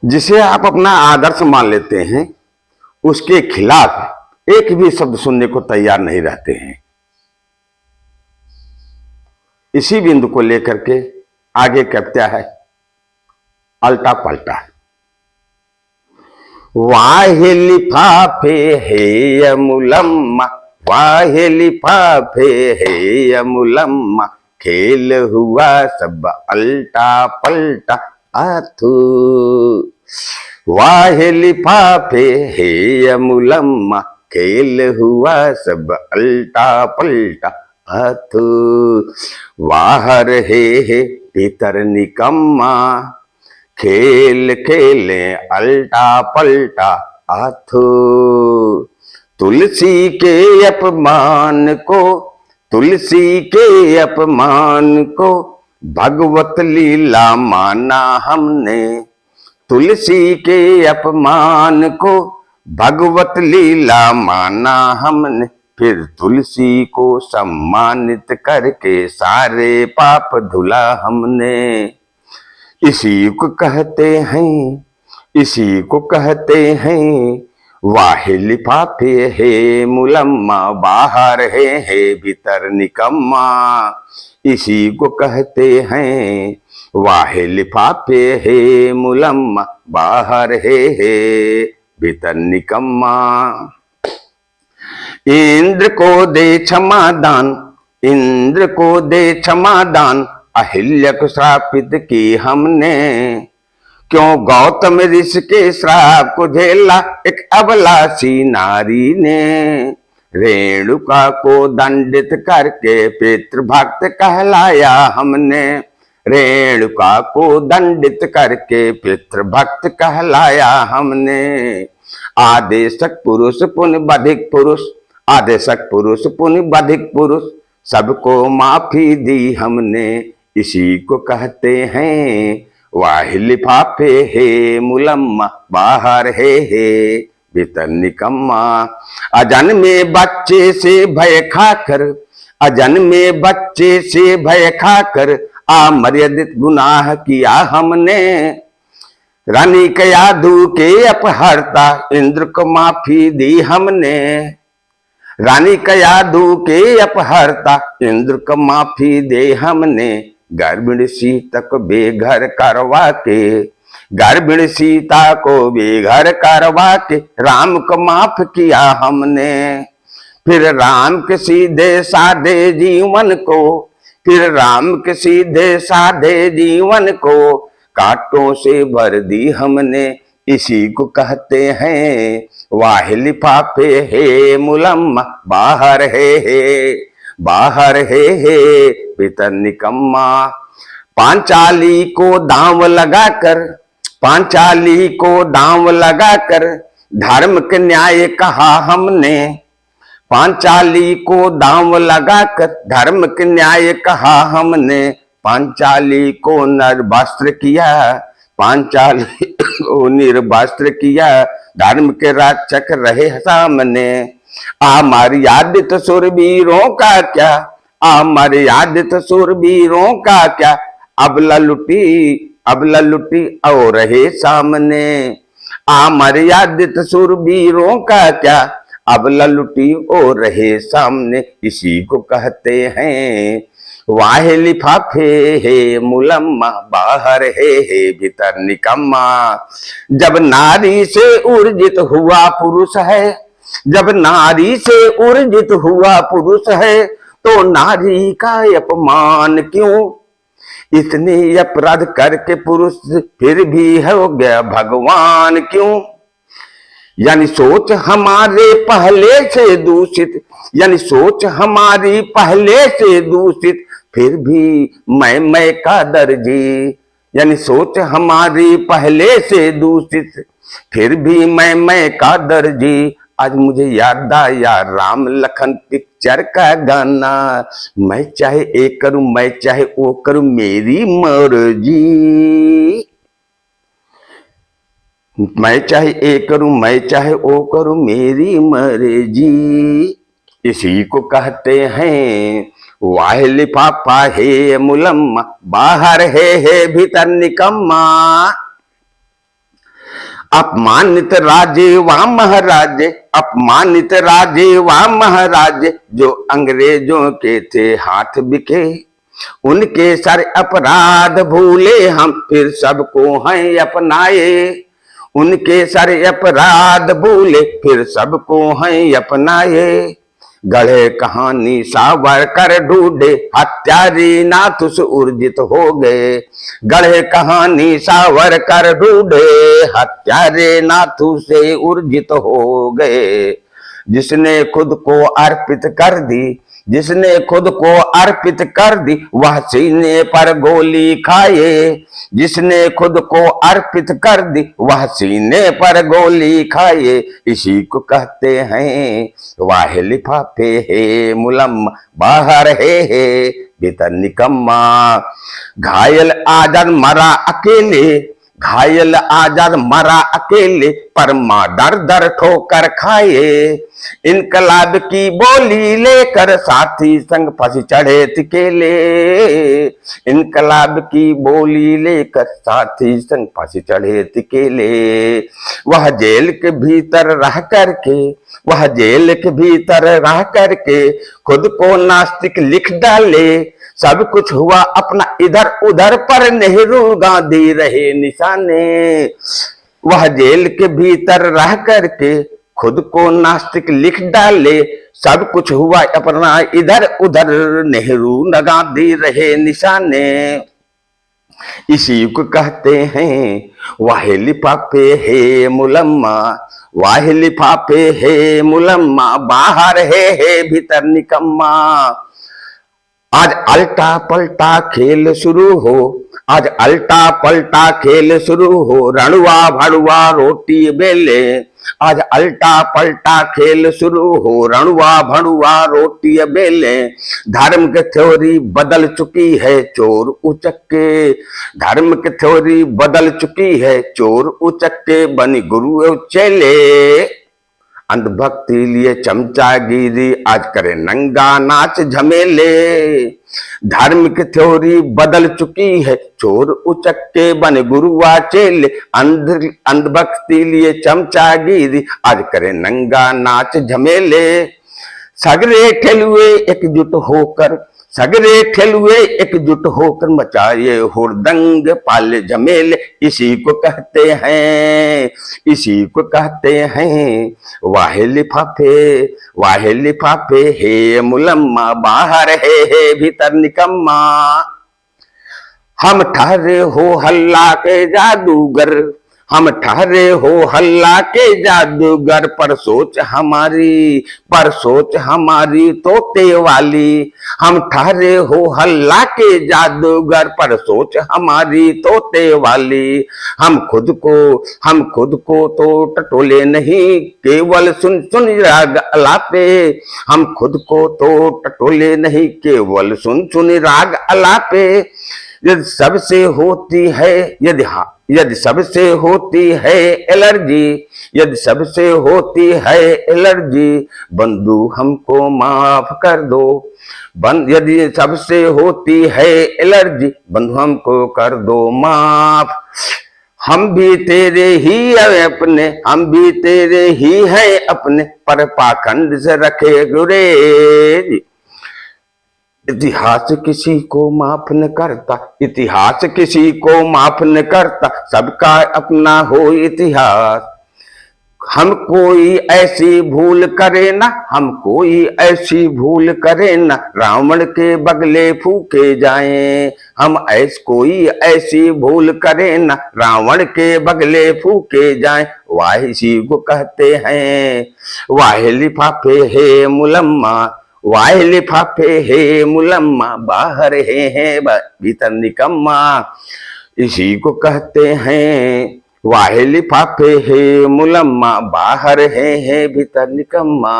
जिसे आप अपना आदर्श मान लेते हैं, उसके खिलाफ एक भी शब्द सुनने को तैयार नहीं रहते हैं। इसी बिंदु को लेकर के आगे कहता है अल्टा पलटा। वाहे लिफाफे हे अमुलम्मा, वाहे लिफाफे हे अमुलम्मा, खेल हुआ सब अल्टा पलटा आथू। वाहे लिफाफे हे अमुलम्मा, खेल हुआ सब अल्टा पलटा आथू। बाहर हे भीतर निकम्मा, खेल खेले अल्टा पलटा आथू। तुलसी के अपमान को, तुलसी के अपमान को भगवत लीला माना हमने। तुलसी के अपमान को भगवत लीला माना हमने, फिर तुलसी को सम्मानित करके सारे पाप धुला हमने। इसी को कहते हैं, इसी को कहते हैं वाहे लिफाफे है मुलम्मा, बाहर है भीतर निकम्मा। इसी को कहते हैं वाहे लिफाफे है मुलम्मा, बाहर है भीतर निकम्मा। इंद्र को दे क्षमादान, इंद्र को दे क्षमादान, अहिल्या को श्रापित की हमने। क्यों गौतम ऋषि के श्राप को झेला एक अबलासी नारी ने। रेणुका को दंडित करके पितृभक्त कहलाया हमने। रेणुका को दंडित करके पितृभक्त कहलाया हमने। आदेशक पुरुष पुण्य बधिक पुरुष, आदेशक पुरुष पुण्य बधिक पुरुष, सबको माफी दी हमने। इसी को कहते हैं वाहे लिफाफे है मुलम्मा, बाहर है भीतर निकम्मा। अजन में बच्चे से भय खाकर, अजन में बच्चे से भय खाकर अमर्यादित गुनाह किया हमने। रानी के यादू के अपहरता इंद्र को माफी दी हमने। रानी का यादू के अपहरता इंद्र को माफी दे हमने। गर्भिणी सीता को बेघर करवा के, गर्भिणी सीता को बेघर करवा के राम को माफ किया हमने। फिर राम के सीधे साधे जीवन को, फिर राम के सीधे साधे जीवन को कांटों से भर दी हमने। इसी को कहते हैं वाहे लिफाफे है मुलम्मा, बाहर है, बाहर है भीतर निकम्मा। पांचाली को दांव लगाकर, पांचाली को दांव लगाकर धर्म के न्याय कहा हमने। पांचाली को दांव लगाकर धर्म के न्याय कहा हमने। पांचाली को निर्वस्त्र किया, पांचाली को निर्वस्त्र किया, धर्म के रक्षक रहे सामने। अमर्यादित शूरवीरों का क्या, अमर्यादित शूरवीरों का क्या, अबला लुटी और रहे सामने। अमर्यादित शूरवीरों का क्या, अबला लुटी और रहे सामने। इसी को कहते हैं वाहे लिफाफे है मुलम्मा, बाहर है भीतर निकम्मा। जब नारी से ऊर्जित हुआ पुरुष है, जब नारी से ऊर्जित हुआ पुरुष है, तो नारी का अपमान क्यों। इतने अपराध करके पुरुष फिर भी हो गया भगवान क्यों। यानी सोच हमारे पहले से दूषित, यानी सोच हमारी पहले से दूषित, फिर भी मैं का दर्जी। यानी सोच हमारी पहले से दूषित, फिर भी मैं का दर्जी। आज मुझे याद आया राम लखन पिक्चर का गाना, मैं चाहे ये करूं मैं चाहे वो करूं मेरी मर्जी। मैं चाहे ये करूं मैं चाहे वो करूं मेरी मर्जी। इसी को कहते हैं वाहे लिफाफा है मुलम्मा, बाहर है भीतर निकम्मा। अपमानित राजे व महाराजे, अपमानित राजे व महाराजे, जो अंग्रेजों के थे हाथ बिके, उनके सारे अपराध भूले हम, फिर सबको हैं अपनाए। उनके सारे अपराध भूले, फिर सबको हैं अपनाए। गढ़े कहानी सावरकर ढूंढे, हत्यारे नाथुस ऊर्जित हो गए। गढ़े कहानी सावरकर ढूंढे, हत्यारे नाथु से ऊर्जित हो गए। जिसने खुद को अर्पित कर दी, जिसने खुद को अर्पित कर दी, वह सीने पर गोली खाए। जिसने खुद को अर्पित कर दी, वह सीने पर गोली खाए। इसी को कहते हैं वाहे लिफाफे है मुलम्मा, बाहर है भीतर निकम्मा। घायल आजाद मरा अकेले, घायल आजाद मरा अकेले, पर मां दर दर ठोकर खाए। इनकलाब की बोली लेकर साथी संग फांसी चढ़े तिकेले। इनकलाब की बोली लेकर साथी संग फांसी चढ़े तिकेले। वह जेल के भीतर रह करके, वह जेल के भीतर रह करके खुद को नास्तिक लिख डाले। सब कुछ हुआ अपना इधर उधर, पर नेहरू गांधी रहे निशाने। वह जेल के भीतर रह करके खुद को नास्तिक लिख डाले। सब कुछ हुआ अपना इधर उधर, नेहरू न गांधी रहे निशाने। इसी को कहते हैं वाहे लिफाफे है मुलम्मा, वाहे लिफाफे है मुलम्मा, बाहर है भीतर निकम्मा। आज अल्टा पलटा खेल शुरू हो, आज अल्टा पलटा खेल शुरू हो, रणुआ भड़ुआ रोटी बेले। आज अल्टा पलटा खेल शुरू हो, रणुआ भड़ुआ रोटी बेले। धर्म की थ्योरी बदल चुकी है, चोर उचक्के। धर्म की थ्योरी बदल चुकी है, चोर उचक्के बनी गुरु चेले। अंधभक्ति लिए चमचागिरी, आज करे नंगा नाच झमेले। धर्म की थ्योरी बदल चुकी है, चोर उचक्के बने गुरुआ चेले। अंधभक्ति लिए चमचागिरी, आज करे नंगा नाच झमेले। सगरे ठेलुए एकजुट होकर, सगरे ठेलुए एकजुट होकर मचाए हुड़दंग पाले झमेले। इसी को कहते हैं, इसी को कहते हैं वाहे लिफाफे, वाहे लिफाफे है मुलम्मा, बाहर है भीतर निकम्मा। हम ठहरे हो हल्ला के जादूगर, हम ठहरे हो हल्ला के जादूगर, पर सोच हमारी, पर सोच हमारी तोते वाली। हम ठहरे हो हल्ला के जादूगर, पर सोच हमारी तोते वाली। हम खुद को तो टटोले नहीं, केवल सुन सुन राग अलापे। हम खुद को तो टटोले नहीं, केवल सुन सुन राग अलापे। यदि सबसे होती है, यदि सबसे होती है एलर्जी, यदि सबसे होती है एलर्जी, बंधु हमको माफ कर दो। यदि सबसे होती है एलर्जी, बंधु हमको कर दो माफ। हम भी तेरे ही हैं अपने, हम भी तेरे ही हैं अपने, पर पाखंड से रखे गुरेज। इतिहास किसी को माफ न करता, इतिहास किसी को माफ न करता, सबका अपना हो इतिहास। हम कोई ऐसी भूल करे ना, हम कोई ऐसी भूल करे ना, रावण के बगले फूके जाएं। हम कोई ऐसी भूल करे ना, रावण के बगले फूके जाएं। वाहे इसी को कहते हैं वाहे लिफाफे है मुलम्मा, वाहे लिफाफे है मुलम्मा, बाहर है भीतर निकम्मा। इसी को कहते हैं वाहे लिफाफे है मुलम्मा, बाहर है भीतर निकम्मा।